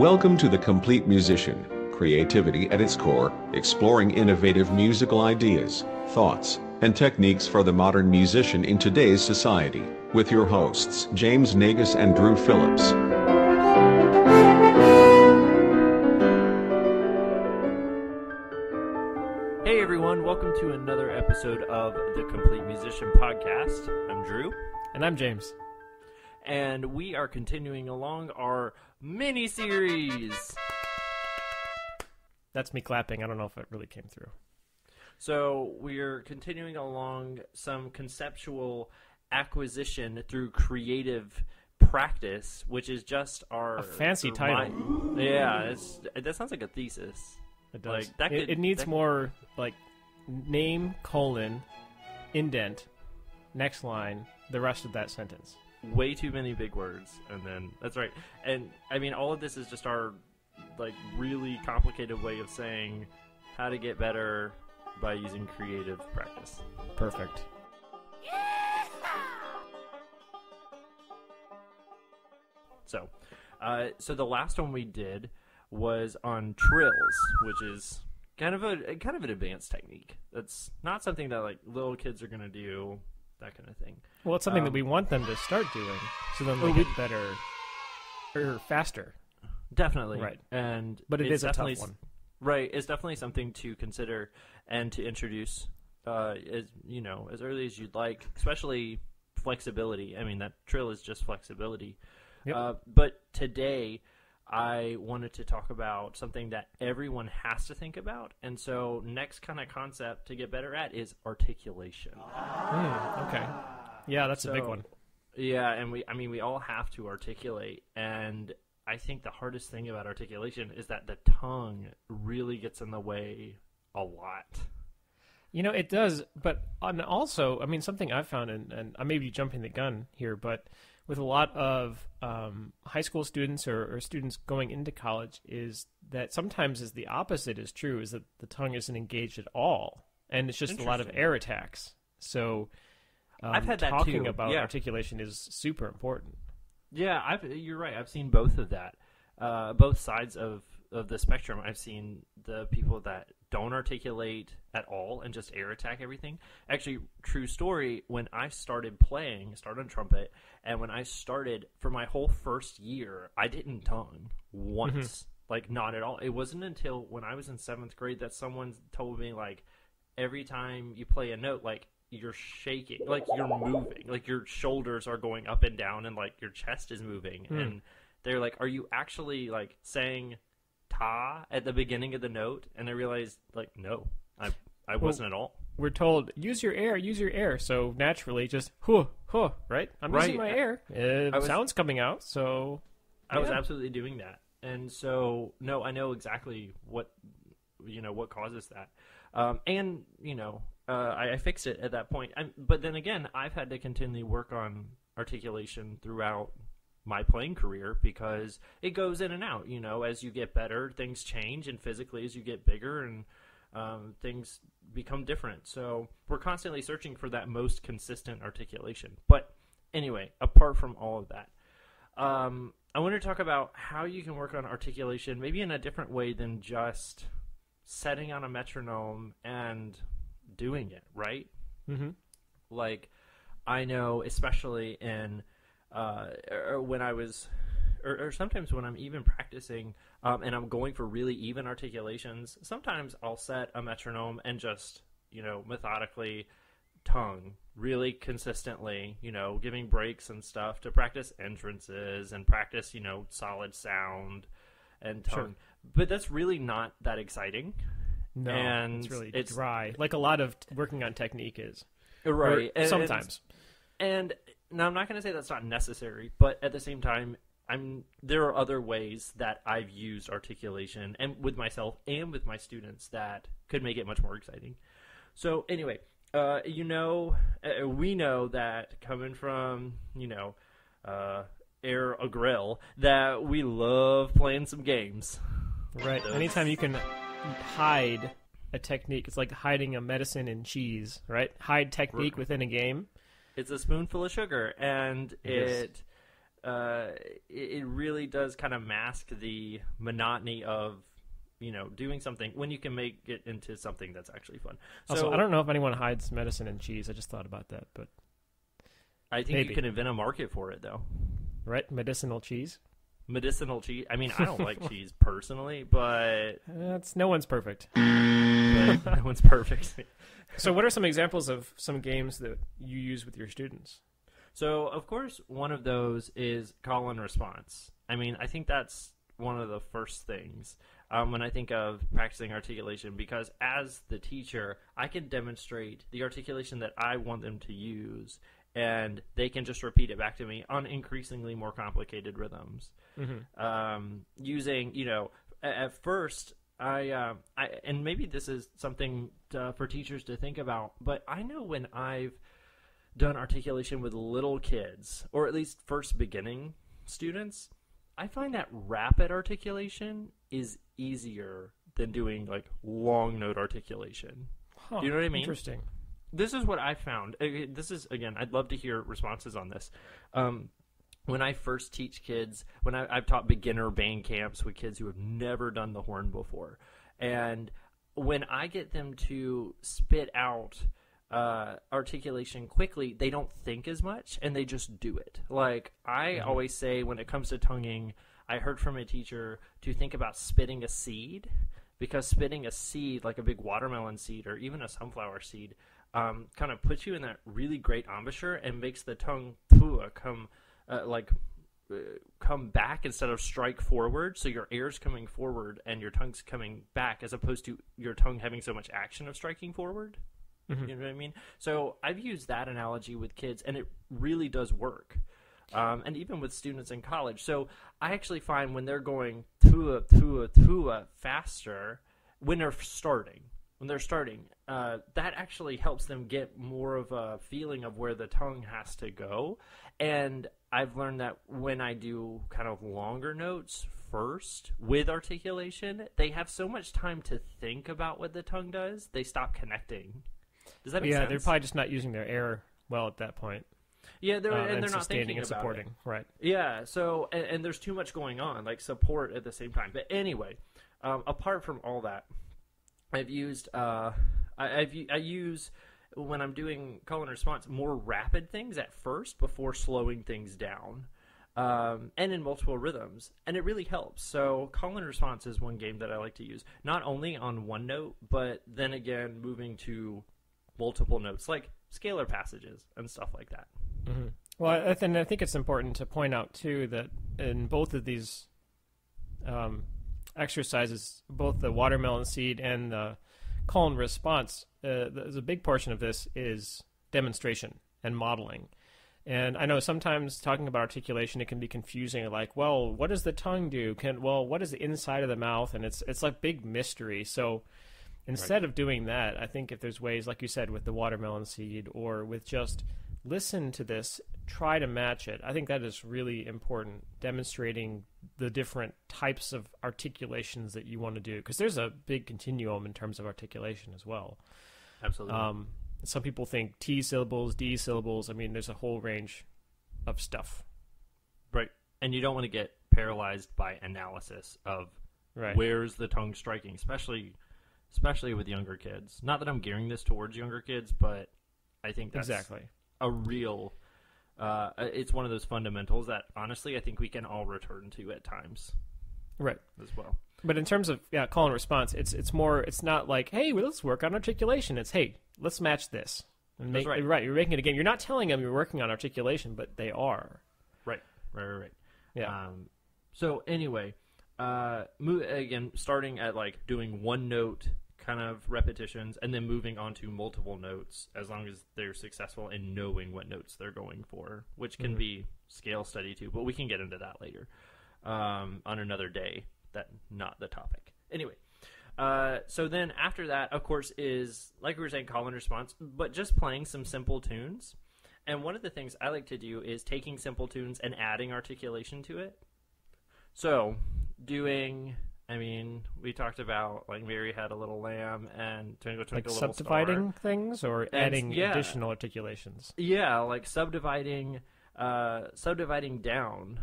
Welcome to The Complete Musician, creativity at its core, exploring innovative musical ideas, thoughts, and techniques for the modern musician in today's society, with your hosts James Nagus and Drew Phillips. Hey everyone, welcome to another episode of The Complete Musician Podcast. I'm Drew. And I'm James. And we are continuing along our mini-series. That's me clapping. I don't know if it really came through. So we're continuing along some conceptual acquisition through creative practice, which is just our... A fancy title. Yeah, that sounds like a thesis. It does. Like, it needs more like name, colon, indent, next line, the rest of that sentence. Way too many big words, and then that's right. And I mean, all of this is just our like really complicated way of saying how to get better by using creative practice. Perfect. So the last one we did was on trills, which is kind of an advanced technique. That's not something that like little kids are gonna do. That kind of thing. Well, it's something that we want them to start doing, so then they get better or faster. Definitely, right? But it is a tough one, right? It's definitely something to consider and to introduce, as early as you'd like. Especially flexibility. I mean, that trill is just flexibility. Yep. But today, I wanted to talk about something that everyone has to think about, and so next kind of concept to get better at is articulation. Okay. Yeah, that's a big one. Yeah, and we all have to articulate, and I think the hardest thing about articulation is that the tongue really gets in the way a lot. You know, it does, but also, I mean, something I've found, and I may be jumping the gun here, but with a lot of high school students or students going into college is that sometimes is the opposite is true, is that the tongue isn't engaged at all, and it's just a lot of air attacks. So I've had that talking too. about articulation is super important. Yeah, you're right. I've seen both of that, both sides of the spectrum. I've seen the people that don't articulate at all and just air attack everything. Actually, true story, when I started playing, I started on trumpet, and when I started, for my whole first year, I didn't tongue once. Like, not at all. It wasn't until when I was in 7th grade that someone told me, like, every time you play a note, like, you're shaking, like, you're moving, like, your shoulders are going up and down, and, like, your chest is moving, and they're like, are you actually, like, saying ta at the beginning of the note? And I realized, like, no, I wasn't at all. We're told, use your air, so naturally just, right? I'm using my air. Sound's coming out, so... I was absolutely doing that. And so, no, I know exactly what causes that. I fixed it at that point. But then again, I've had to continually work on articulation throughout my playing career because it goes in and out. As you get better, things change, and physically as you get bigger, and things become different. So we're constantly searching for that most consistent articulation. But anyway, apart from all of that, I want to talk about how you can work on articulation maybe in a different way than just setting on a metronome and doing it, right? Mm-hmm. Like, I know, especially in when I was, or sometimes when I'm even practicing, and I'm going for really even articulations, sometimes I'll set a metronome and just, methodically tongue really consistently, giving breaks and stuff to practice entrances and practice, solid sound and tongue. Sure. But that's really not that exciting. No, and it's really dry, like a lot of working on technique is. Right. Sometimes. And now I'm not going to say that's not necessary, but at the same time, there are other ways that I've used articulation, and with myself and with my students, that could make it much more exciting. So anyway, we know that coming from, Air a Grill, that we love playing some games. Right. Anytime you can hide a technique, it's like hiding a medicine in cheese, right? Hide technique within a game. It's a spoonful of sugar, and it really does kind of mask the monotony of, doing something when you can make it into something that's actually fun. Also, I don't know if anyone hides medicine in cheese. I just thought about that, but I think maybe. You can invent a market for it, though. Right? Medicinal cheese? Medicinal cheese. I mean, I don't like cheese personally, but... No one's perfect. No one's perfect. So what are some examples of some games that you use with your students? So, of course, one of those is call and response. I mean, I think that's one of the first things when I think of practicing articulation, because as the teacher, I can demonstrate the articulation that I want them to use, and they can just repeat it back to me on increasingly more complicated rhythms. Mm-hmm. Using, at first, I and maybe this is something for teachers to think about, but I know when I've done articulation with little kids, or at least first beginning students, I find that rapid articulation is easier than doing like long note articulation. Huh, do you know what I mean? Interesting. This is what I found. This is, again, I'd love to hear responses on this. When I first teach kids, when I've taught beginner band camps with kids who have never done the horn before, and when I get them to spit out articulation quickly, they don't think as much, and they just do it. Like, I always say when it comes to tonguing, I heard from a teacher to think about spitting a seed, because spitting a seed, like a big watermelon seed or even a sunflower seed, kind of puts you in that really great embouchure and makes the tongue come back instead of strike forward. So your air's coming forward and your tongue's coming back, as opposed to your tongue having so much action of striking forward. Mm-hmm. You know what I mean? So I've used that analogy with kids, and it really does work. And even with students in college. So I actually find when they're going tua faster, when they're starting, that actually helps them get more of a feeling of where the tongue has to go. And I've learned that when I do kind of longer notes first with articulation, they have so much time to think about what the tongue does, they stop connecting. Does that make sense? Yeah, they're probably just not using their air well at that point. Yeah, they're not thinking and about supporting, it. Right? Yeah, so and there's too much going on, like support at the same time. But anyway, apart from all that, I've used I use, when I'm doing call and response, more rapid things at first before slowing things down, and in multiple rhythms, and it really helps. So call and response is one game that I like to use, not only on one note, but then again moving to multiple notes, like scalar passages and stuff like that. Mm-hmm. Well, I think it's important to point out too that in both of these exercises, both the watermelon seed and the call and response, there's a big portion of this is demonstration and modeling. And I know sometimes talking about articulation, it can be confusing. Like, well, what does the tongue do? What is the inside of the mouth? And it's like big mystery. So instead of doing that, I think if there's ways, like you said, with the watermelon seed, or with just listen to this, try to match it. I think that is really important, demonstrating the different types of articulations that you want to do, because there's a big continuum in terms of articulation as well. Absolutely. Some people think T syllables, D syllables. I mean, there's a whole range of stuff. Right. And you don't want to get paralyzed by analysis of where's the tongue striking, especially with younger kids. Not that I'm gearing this towards younger kids, but I think that's exactly a real it's one of those fundamentals that honestly I think we can all return to at times. Right. As well. But in terms of call and response, it's not like, hey, well, let's work on articulation. It's, hey, let's match this. And That's right. Right, you're making it again. You're not telling them you're working on articulation, but they are. Right. Yeah. So anyway, again, starting at like doing one note kind of repetitions, and then moving on to multiple notes, as long as they're successful in knowing what notes they're going for, which can be scale study too, but we can get into that later on another day. That not the topic. Anyway, so then after that, of course, is, like we were saying, call and response, but just playing some simple tunes. And one of the things I like to do is taking simple tunes and adding articulation to it. So doing, we talked about, like, Mary Had a Little Lamb and Twinkle Twinkle Little Star. Like subdividing things or adding additional articulations? Yeah, like subdividing. subdividing down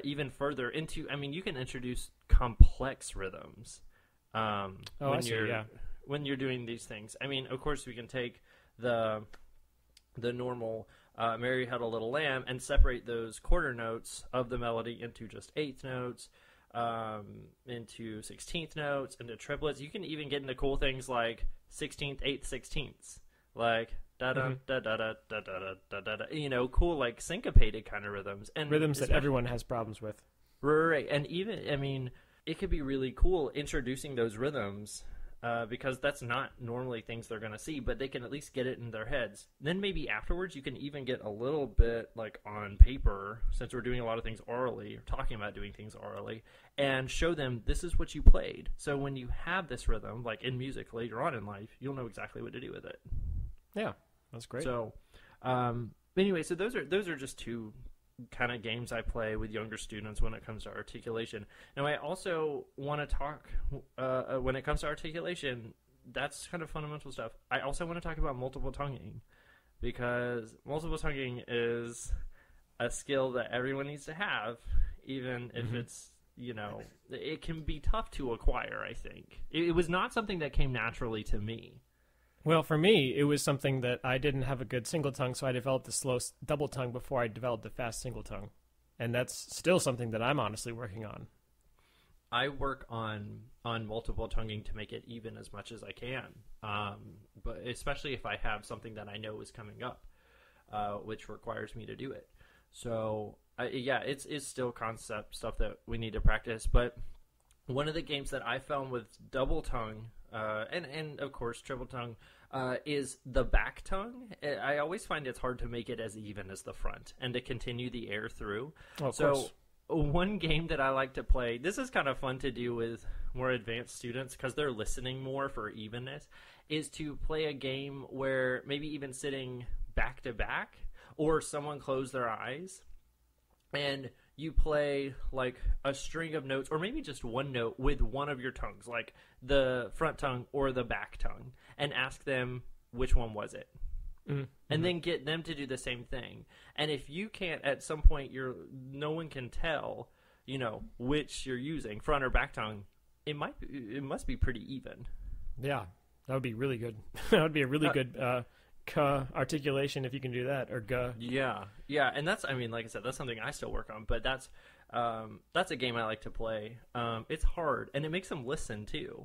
even further into, I mean, you can introduce complex rhythms when you're doing these things. I mean, of course, we can take the normal Mary Had a Little Lamb and separate those quarter notes of the melody into just eighth notes, into 16th notes, into triplets. You can even get into cool things like 16th, 8th, 16ths, like da da da da da da da da da da. Cool, like syncopated kind of rhythms and rhythms that everyone has problems with. Right, and even, I mean, it could be really cool introducing those rhythms. Because that's not normally things they're going to see, but they can at least get it in their heads. Then maybe afterwards you can even get a little bit like on paper, since we're doing a lot of things orally, or talking about doing things orally, and show them this is what you played. So when you have this rhythm, like in music later on in life, you'll know exactly what to do with it. Yeah, that's great. So anyway, so those are just two kind of games I play with younger students when it comes to articulation. Now, I also want to talk, when it comes to articulation, that's kind of fundamental stuff. I also want to talk about multiple tonguing, because multiple tonguing is a skill that everyone needs to have, even if it's, it can be tough to acquire, I think. It was not something that came naturally to me. Well, for me, it was something that I didn't have a good single tongue, so I developed a slow double tongue before I developed a fast single tongue. And that's still something that I'm honestly working on. I work on multiple tonguing to make it even as much as I can, but especially if I have something that I know is coming up, which requires me to do it. So, it's still concept stuff that we need to practice, but one of the games that I found with double tongue, and of course triple tongue, is the back tongue. I always find it's hard to make it as even as the front and to continue the air through. Oh, of course. One game that I like to play, this is kind of fun to do with more advanced students because they're listening more for evenness, is to play a game where maybe even sitting back to back or someone close their eyes and you play like a string of notes, or maybe just one note with one of your tongues, like the front tongue or the back tongue, and ask them which one was it. Mm-hmm. And then get them to do the same thing. And if you can't, at some point, no one can tell, which you're using, front or back tongue. It must be pretty even. Yeah, that would be really good. That would be a really good articulation if you can do that, or g. Yeah, and that's, like I said, that's something I still work on, but that's a game I like to play. It's hard, and it makes them listen too.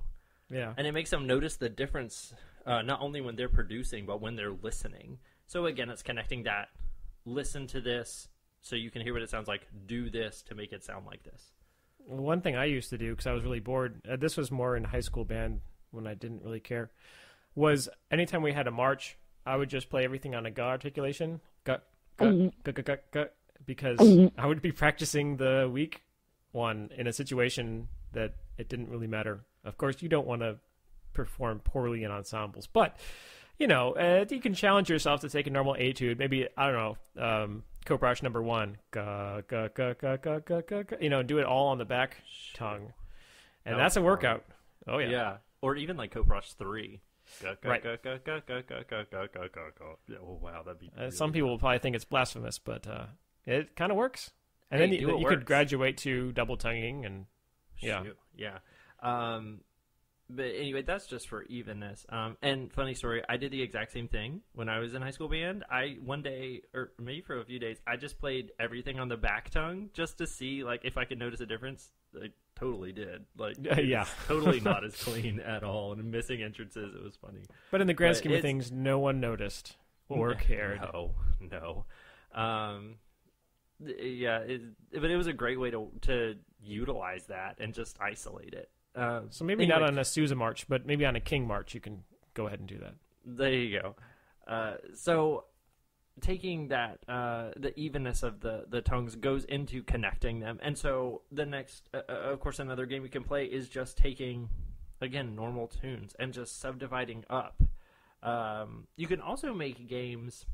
Yeah, and it makes them notice the difference, not only when they're producing, but when they're listening. So again, it's connecting that. Listen to this, so you can hear what it sounds like. Do this to make it sound like this. One thing I used to do, because I was really bored, this was more in high school band when I didn't really care, was anytime we had a march, I would just play everything on a ga articulation, ga, because I would be practicing the weak one in a situation that it didn't really matter. Of course, you don't want to perform poorly in ensembles, but, you can challenge yourself to take a normal etude, maybe, I don't know, Coprash number 1, ga, ga, ga, ga, ga, ga, ga, ga, do it all on the back tongue. And that's a workout. Oh, yeah. Yeah, or even like Coprash 3. Right. Oh, wow, that'd be really some people will probably think it's blasphemous, but it kind of works. And then you could graduate to double tonguing, and yeah. Shoot. Yeah. But anyway, that's just for evenness. And funny story, I did the exact same thing when I was in high school band. One day, or maybe for a few days, I just played everything on the back tongue just to see if I could notice a difference. I totally did. Yeah. Totally not as clean at all, and missing entrances. It was funny. But in the grand scheme of things, no one noticed or cared. No. Yeah, but it was a great way to utilize that and just isolate it. So maybe not on a Sousa march, but maybe on a King march, you can go ahead and do that. There you go. So taking that, the evenness of the tongues goes into connecting them. And so the next, of course, another game we can play is just taking, again, normal tunes and just subdividing up. You can also make games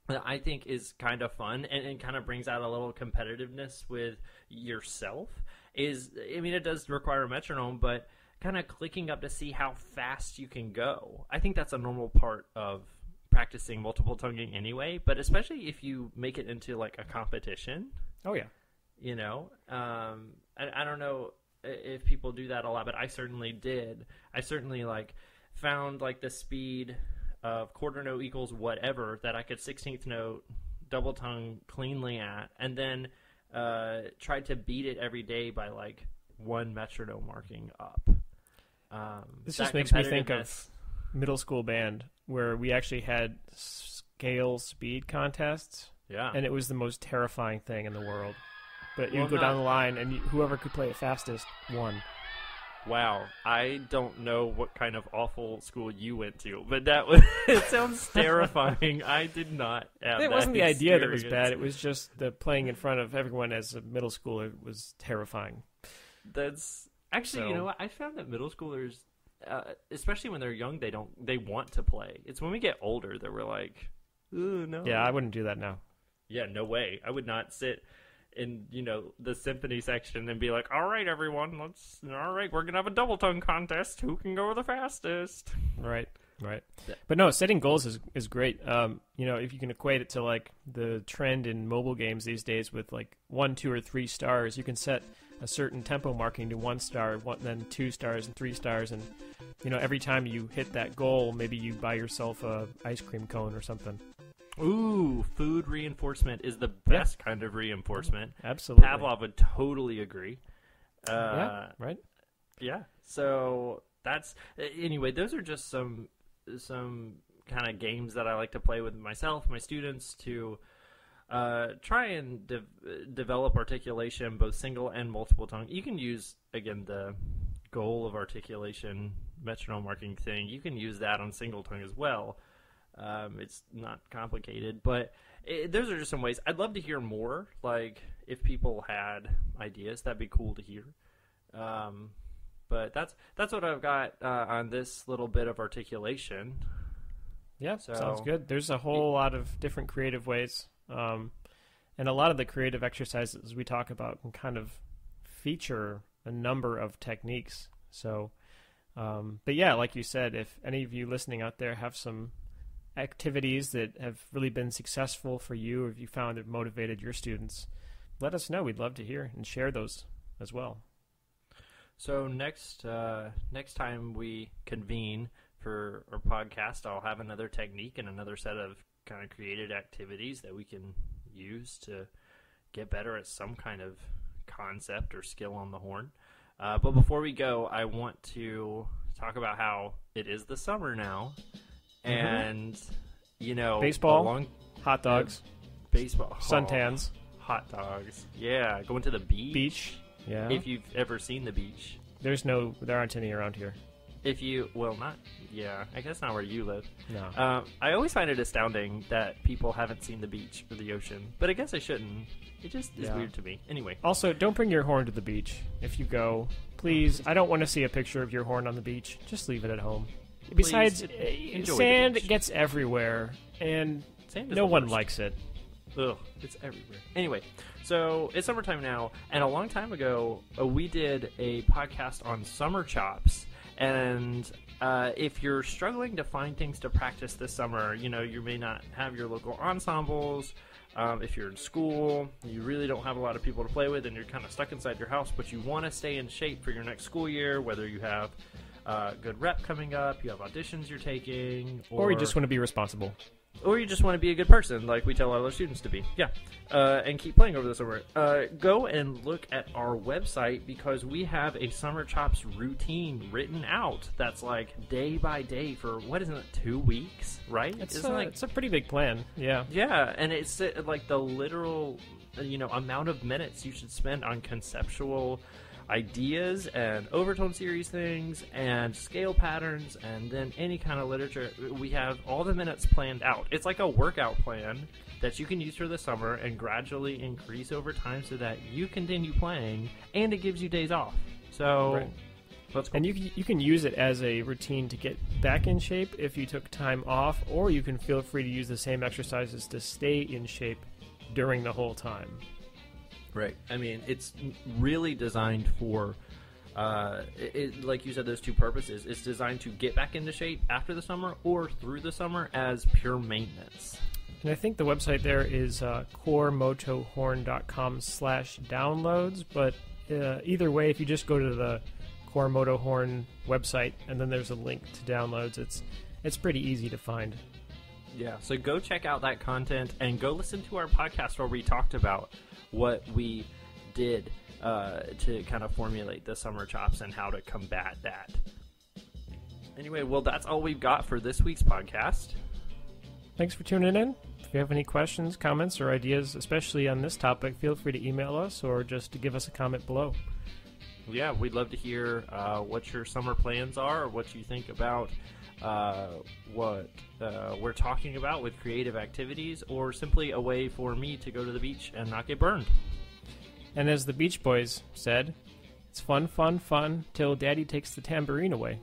that I think is kind of fun and kind of brings out a little competitiveness with yourself. It does require a metronome, but kind of clicking up to see how fast you can go. I think that's a normal part of practicing multiple tonguing anyway, but especially if you make it into like a competition. Oh yeah. You know, I don't know if people do that a lot, but I certainly did. I certainly like found like the speed of quarter note equals whatever that I could 16th note double tongue cleanly at, and then tried to beat it every day by like one metronome marking up. This just makes me think of middle school band where we actually had scale speed contests. Yeah. And it was the most terrifying thing in the world. But you would go down the line, and whoever could play it fastest won. Wow, I don't know what kind of awful school you went to, but that was, it sounds terrifying. I did not have that. It wasn't the idea that was experience. bad. It was just the playing in front of everyone as a middle schooler was terrifying. That's actually, So- you know what? I found that middle schoolers, especially when they're young, they want to play. It's when we get older that we're like, ooh, no. Yeah, I wouldn't do that now. Yeah, no way. I would not sit in, you know, the symphony section and be like, all right, everyone, we're going to have a double tongue contest. Who can go the fastest? Right. But no, setting goals is great. You know, if you can equate it to like the trend in mobile games these days with like 1, 2, or 3 stars, you can set a certain tempo marking to 1 star, then 2 stars and 3 stars, and you know, every time you hit that goal, maybe you buy yourself a ice cream cone or something. Ooh, food reinforcement is the best kind of reinforcement. Absolutely. Pavlov would totally agree. Yeah, right. Yeah. So that's anyway. Those are just some kind of games that I like to play with myself, my students, to try and develop articulation, both single and multiple tongue. You can use again the goal of articulation metronome marking thing. You can use that on single tongue as well. It's not complicated, but those are just some ways. I'd love to hear more. Like, if people had ideas, that'd be cool to hear. But that's what I've got on this little bit of articulation. Yeah, So- sounds good. There's a whole lot of different creative ways. And a lot of the creative exercises we talk about can kind of feature a number of techniques. So, but yeah, like you said, if any of you listening out there have some activities that have really been successful for you, or if you found it motivated your students, let us know. We'd love to hear and share those as well. So next time we convene for our podcast, I'll have another technique and another set of kind of created activities that we can use to get better at some kind of concept or skill on the horn. But before we go, I want to talk about how it is the summer now, and you know, Baseball, hot dogs, baseball, suntans, hot dogs. Yeah, going to the beach. Yeah. If you've ever seen the beach. There aren't any around here. I guess not where you live. No. I always find it astounding that people haven't seen the beach or the ocean, but I guess I shouldn't. It just is weird to me. Anyway. Also, don't bring your horn to the beach if you go. Please, I don't want to see a picture of your horn on the beach. Just leave it at home. Besides, enjoy sand the beach. gets everywhere, and Sand is no the one worst. likes it. Ugh, it's everywhere. Anyway, so it's summertime now, and a long time ago, we did a podcast on summer chops. And if you're struggling to find things to practice this summer, you know, you may not have your local ensembles. If you're in school, you really don't have a lot of people to play with, and you're kind of stuck inside your house, but you want to stay in shape for your next school year, whether you have good rep coming up, you have auditions you're taking, Or you just want to be responsible. Or you just want to be a good person, like we tell all our students to be. Yeah. And keep playing over the summer. Go and look at our website, because we have a Summer Chops routine written out that's like day by day for, 2 weeks, right? It's a pretty big plan. Yeah. Yeah, and it's like the literal, amount of minutes you should spend on conceptual ideas and overtone series things and scale patterns, and then any kind of literature. We have all the minutes planned out. It's like a workout plan that you can use for the summer and gradually increase over time so that you continue playing, and it gives you days off. So Right. that's cool. And you can use it as a routine to get back in shape if you took time off, or you can feel free to use the same exercises to stay in shape during the whole time. Right. I mean, it's really designed for Like you said, there's two purposes. It's designed to get back into shape after the summer or through the summer as pure maintenance. And I think the website there is coremotohorn.com/downloads, but either way, if you just go to the Core Moto Horn website and then there's a link to downloads, it's pretty easy to find. Yeah, so go check out that content and go listen to our podcast where we talked about what we did to kind of formulate the summer chops and how to combat that. Anyway, well, that's all we've got for this week's podcast. Thanks for tuning in. If you have any questions, comments, or ideas, especially on this topic, feel free to email us or just to give us a comment below. Yeah, we'd love to hear what your summer plans are, or what you think about what we're talking about with creative activities, or simply a way for me to go to the beach and not get burned. And as the Beach Boys said, it's fun, fun, fun, till Daddy takes the tambourine away.